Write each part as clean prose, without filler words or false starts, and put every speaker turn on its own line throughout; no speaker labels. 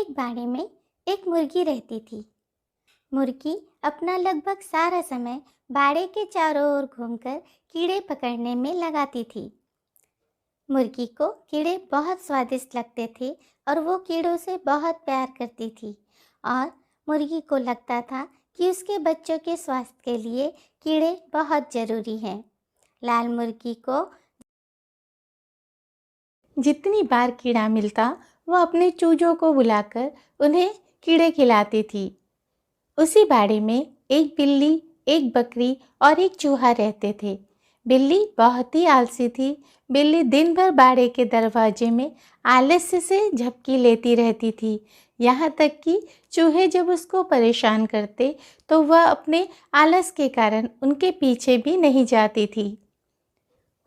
एक बाड़े में एक मुर्गी रहती थी। मुर्गी अपना लगभग सारा समय बाड़े के चारों ओर घूमकर कीड़े पकड़ने में लगाती थी। मुर्गी को कीड़े बहुत स्वादिष्ट लगते थे और वो कीड़ों से बहुत प्यार करती थी और मुर्गी को लगता था कि उसके बच्चों के स्वास्थ्य के लिए कीड़े बहुत ज़रूरी हैं। लाल मुर्गी को
जितनी बार कीड़ा मिलता वह अपने चूजों को बुलाकर उन्हें कीड़े खिलाती थी। उसी बाड़े में एक बिल्ली, एक बकरी और एक चूहा रहते थे। बिल्ली बहुत ही आलसी थी। बिल्ली दिन भर बाड़े के दरवाजे में आलस्य से झपकी लेती रहती थी। यहाँ तक कि चूहे जब उसको परेशान करते तो वह अपने आलस के कारण उनके पीछे भी नहीं जाती थी।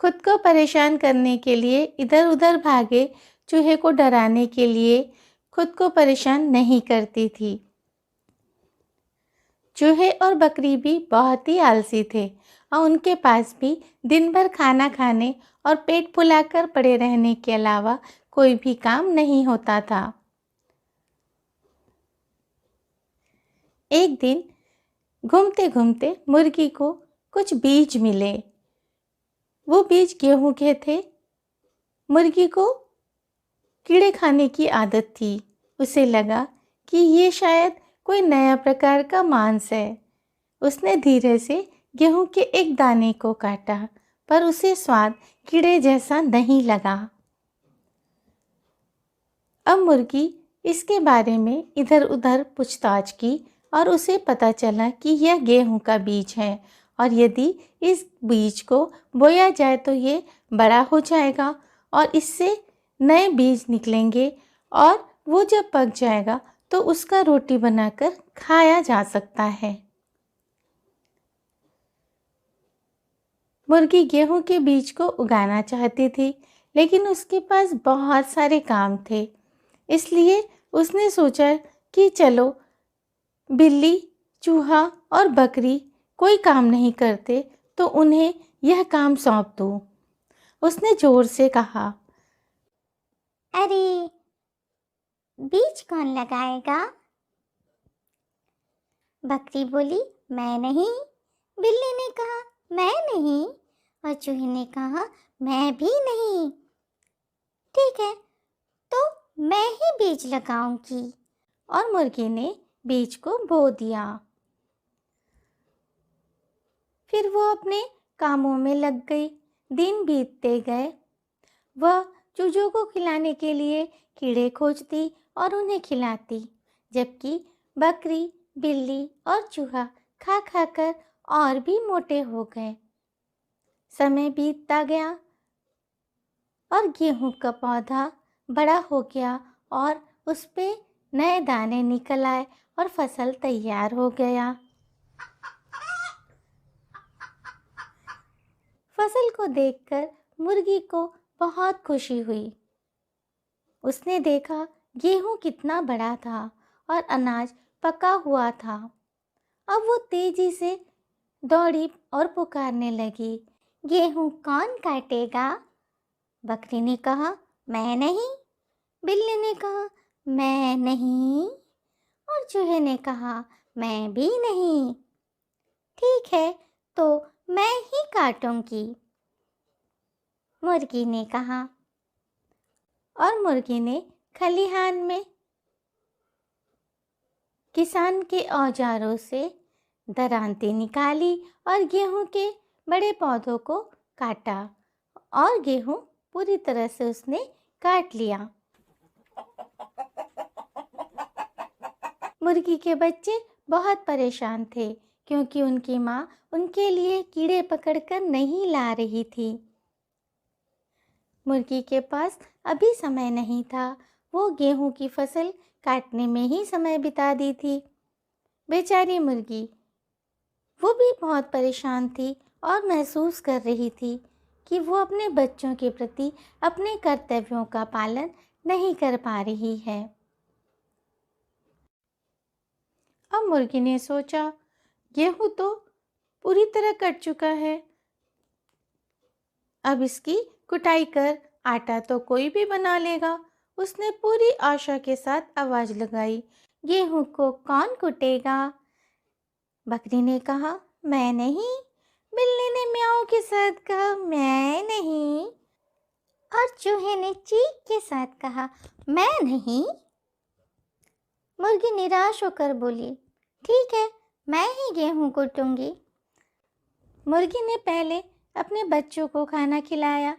खुद को परेशान करने के लिए इधर उधर भागे चूहे को डराने के लिए खुद को परेशान नहीं करती थी। चूहे और बकरी भी बहुत ही आलसी थे और उनके पास भी दिन भर खाना खाने और पेट फुलाकर पड़े रहने के अलावा कोई भी काम नहीं होता था। एक दिन घूमते घूमते मुर्गी को कुछ बीज मिले। वो बीज गेहूं के थे। मुर्गी को कीड़े खाने की आदत थी। उसे लगा कि ये शायद कोई नया प्रकार का मांस है। उसने धीरे से गेहूं के एक दाने को काटा, पर उसे स्वाद कीड़े जैसा नहीं लगा। अब मुर्गी इसके बारे में इधर उधर पूछताछ की और उसे पता चला कि यह गेहूं का बीज है और यदि इस बीज को बोया जाए तो ये बड़ा हो जाएगा और इससे नए बीज निकलेंगे और वो जब पक जाएगा तो उसका रोटी बनाकर खाया जा सकता है। मुर्गी गेहूं के बीज को उगाना चाहती थी, लेकिन उसके पास बहुत सारे काम थे। इसलिए उसने सोचा कि चलो बिल्ली, चूहा और बकरी कोई काम नहीं करते तो उन्हें यह काम सौंप दूं। उसने जोर से कहा,
अरे, बीज कौन लगाएगा? बकरी बोली, मैं नहीं। बिल्ली ने कहा, मैं नहीं। और चूहे ने कहा, मैं भी नहीं। ठीक है, तो मैं ही बीज लगाऊंगी।
और मुर्गी ने बीज को बो दिया। फिर वो अपने कामों में लग गई। दिन बीतते गए। वह चूजों को खिलाने के लिए कीड़े खोजती और उन्हें खिलाती, जबकि बकरी, बिल्ली और चूहा खा खाकर और भी मोटे हो गए। समय बीतता गया और गेहूं का पौधा बड़ा हो गया और उस पे नए दाने निकल आए और फसल तैयार हो गया। फसल को देखकर मुर्गी को बहुत खुशी हुई। उसने देखा गेहूं कितना बड़ा था और अनाज पका हुआ था। अब वो तेजी से दौड़ी और पुकारने लगी,
गेहूं कौन काटेगा? बकरी ने कहा, मैं नहीं। बिल्ली ने कहा, मैं नहीं। और चूहे ने कहा, मैं भी नहीं। ठीक है, तो मैं ही काटूंगी, मुर्गी ने कहा।
और मुर्गी ने खलिहान में किसान के औजारों से दरांती निकाली और गेहूं के बड़े पौधों को काटा और गेहूं पूरी तरह से उसने काट लिया। मुर्गी के बच्चे बहुत परेशान थे क्योंकि उनकी माँ उनके लिए कीड़े पकड़कर नहीं ला रही थी। मुर्गी के पास अभी समय नहीं था। वो गेहूं की फसल काटने में ही समय बिता दी थी। बेचारी मुर्गी, वो भी बहुत परेशान थी और महसूस कर रही थी कि वो अपने बच्चों के प्रति अपने कर्तव्यों का पालन नहीं कर पा रही है। अब मुर्गी ने सोचा, गेहूं तो पूरी तरह कट चुका है। अब इसकी कुटाई कर आटा तो कोई भी बना लेगा। उसने पूरी आशा के साथ आवाज लगाई, गेहूं को कौन कुटेगा? बकरी ने कहा, मैं नहीं। बिल्ली ने म्याऊं के साथ कहा, मैं नहीं।
और चूहे ने चीख के साथ कहा, मैं नहीं। मुर्गी निराश होकर बोली, ठीक है, मैं ही गेहूं कूटूंगी।
मुर्गी ने पहले अपने बच्चों को खाना खिलाया।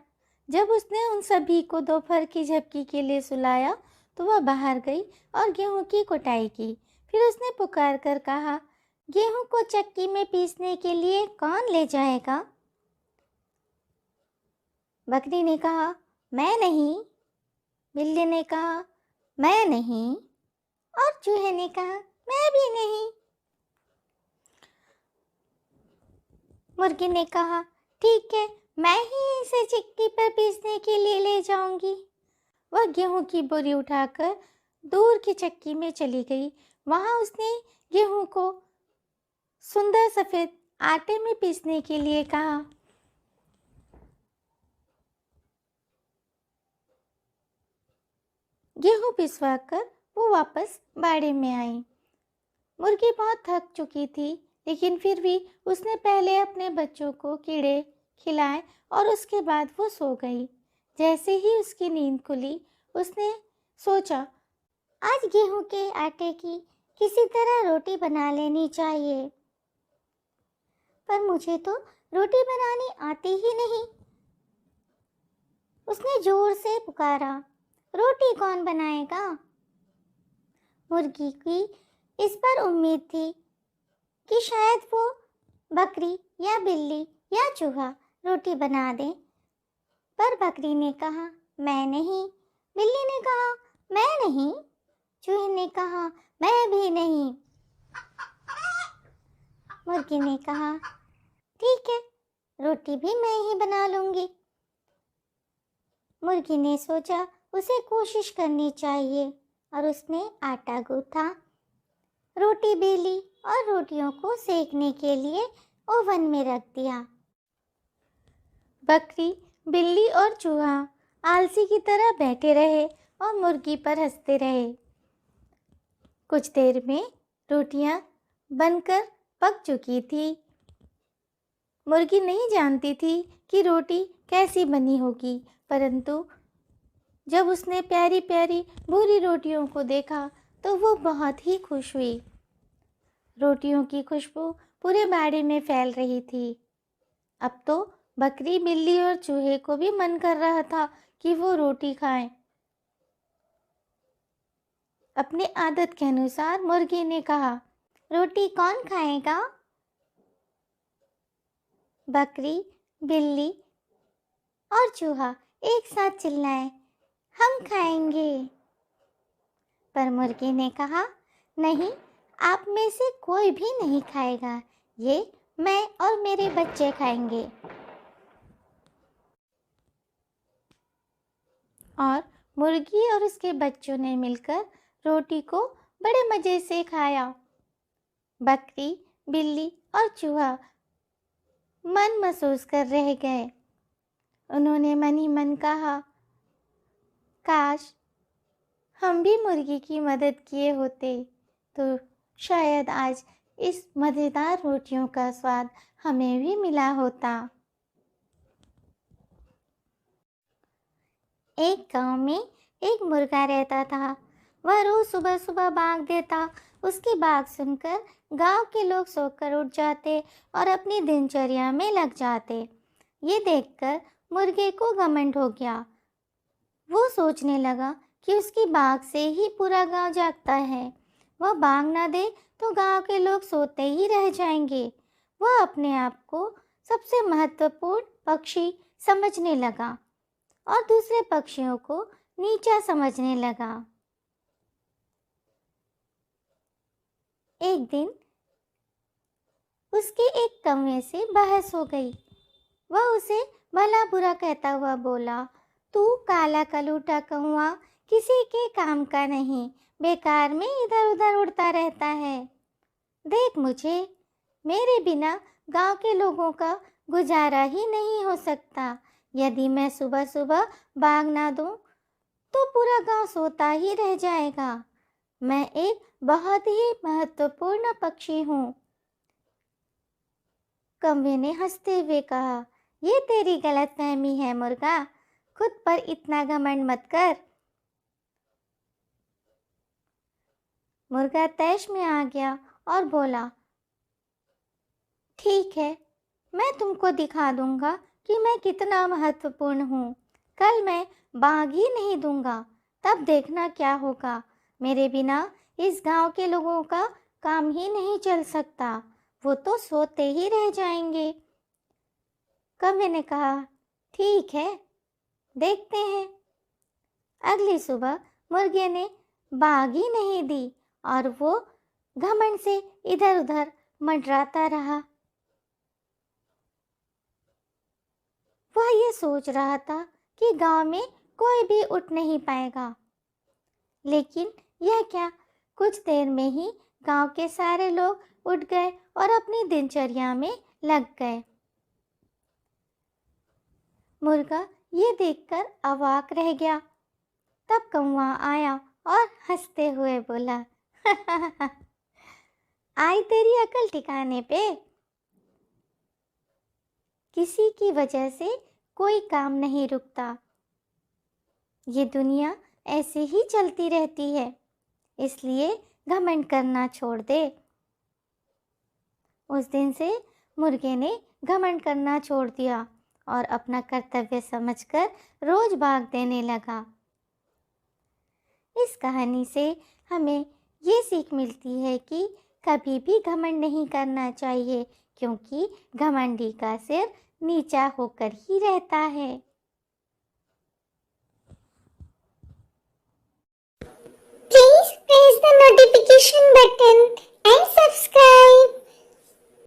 जब उसने उन सभी को दोपहर की झपकी के लिए सुलाया तो वह बाहर गई और गेहूं की कुटाई की। फिर उसने पुकार कर कहा,
गेहूं को चक्की में पीसने के लिए कौन ले जाएगा? बकरी ने कहा, मैं नहीं। बिल्ली ने कहा, मैं नहीं। और चूहे ने कहा, मैं भी नहीं। मुर्गी ने कहा, ठीक है, मैं ही इसे चक्की पर पीसने के लिए ले जाऊंगी।
वह गेहूं की बोरी उठाकर दूर की चक्की में चली गई। वहां उसने गेहूं को सुंदर सफेद आटे में पीसने के लिए कहा। गेहूं पिसवाकर वो वापस बाड़े में आई। मुर्गी बहुत थक चुकी थी, लेकिन फिर भी उसने पहले अपने बच्चों को कीड़े खिलाए और उसके बाद वो सो गई। जैसे ही उसकी नींद खुली, उसने सोचा,
आज गेहूं के आटे की किसी तरह रोटी बना लेनी चाहिए। पर मुझे तो रोटी बनानी आती ही नहीं। उसने जोर से पुकारा, रोटी कौन बनाएगा? मुर्गी की इस पर उम्मीद थी कि शायद वो बकरी या बिल्ली या चूहा रोटी बना दे। पर बकरी ने कहा, मैं नहीं। बिल्ली ने कहा, मैं नहीं। चूहे ने कहा, मैं भी नहीं। मुर्गी ने कहा, ठीक है, रोटी भी मैं ही बना लूंगी। मुर्गी ने सोचा उसे कोशिश करनी चाहिए और उसने आटा गूंथा, रोटी बेली और रोटियों को सेकने के लिए ओवन में रख दिया।
बकरी, बिल्ली और चूहा आलसी की तरह बैठे रहे और मुर्गी पर हंसते रहे। कुछ देर में रोटियां बनकर पक चुकी थी। मुर्गी नहीं जानती थी कि रोटी कैसी बनी होगी, परंतु जब उसने प्यारी प्यारी भूरी रोटियों को देखा तो वो बहुत ही खुश हुई। रोटियों की खुशबू पूरे बाड़े में फैल रही थी। अब तो बकरी, बिल्ली और चूहे को भी मन कर रहा था कि वो रोटी खाएं। अपने आदत के अनुसार मुर्गी ने कहा,
रोटी कौन खाएगा? बकरी, बिल्ली और चूहा एक साथ चिल्लाए, हम खाएंगे। पर मुर्गी ने कहा, नहीं, आप में से कोई भी नहीं खाएगा, ये मैं और मेरे बच्चे खाएंगे।
और मुर्गी और उसके बच्चों ने मिलकर रोटी को बड़े मज़े से खाया। बकरी, बिल्ली और चूहा मन महसूस कर रह गए। उन्होंने मन ही मन कहा, काश हम भी मुर्गी की मदद किए होते तो शायद आज इस मज़ेदार रोटियों का स्वाद हमें भी मिला होता।
एक गांव में एक मुर्गा रहता था। वह रोज सुबह सुबह बाग देता। उसकी बाग सुनकर गांव के लोग सोकर उठ जाते और अपनी दिनचर्या में लग जाते। ये देखकर मुर्गे को घमंड हो गया। वो सोचने लगा कि उसकी बाग से ही पूरा गांव जागता है। वह बाग ना दे तो गांव के लोग सोते ही रह जाएंगे। वह अपने आप को सबसे महत्वपूर्ण पक्षी समझने लगा और दूसरे पक्षियों को नीचा समझने लगा। एक दिन उसके एक कौवे से बहस हो गई। वह उसे भला बुरा कहता हुआ बोला, तू काला कलूटा कौवा किसी के काम का नहीं, बेकार में इधर उधर उड़ता रहता है। देख मुझे, मेरे बिना गांव के लोगों का गुजारा ही नहीं हो सकता। यदि मैं सुबह सुबह बाग ना दूं तो पूरा गांव सोता ही रह जाएगा। मैं एक बहुत ही महत्वपूर्ण पक्षी हूँ। कौवे ने हंसते हुए कहा, ये तेरी गलतफहमी है मुर्गा, खुद पर इतना घमंड मत कर। मुर्गा तैश में आ गया और बोला, ठीक है, मैं तुमको दिखा दूंगा कि मैं कितना महत्वपूर्ण हूँ। कल मैं बाग ही नहीं दूंगा, तब देखना क्या होगा। मेरे बिना इस गांव के लोगों का काम ही नहीं चल सकता, वो तो सोते ही रह जाएंगे। कौवे ने कहा, ठीक है, देखते हैं। अगली सुबह मुर्गे ने बाग ही नहीं दी और वो घमंड से इधर उधर मंडराता रहा। वह ये सोच रहा था कि गांव में कोई भी उठ नहीं पाएगा। लेकिन यह क्या, कुछ देर में ही गांव के सारे लोग उठ गए और अपनी दिनचर्या में लग गए। मुर्गा ये देखकर अवाक रह गया। तब कौवा आया और हंसते हुए बोला, आई तेरी अकल ठिकाने पे। किसी की वजह से कोई काम नहीं रुकता, ये दुनिया ऐसे ही चलती रहती है, इसलिए घमंड करना छोड़ दे। उस दिन से मुर्गे ने घमंड करना छोड़ दिया और अपना कर्तव्य समझकर रोज भाग देने लगा। इस कहानी से हमें ये सीख मिलती है कि कभी भी घमंड नहीं करना चाहिए, क्योंकि घमंडी का सिर नीचा होकर ही रहता है।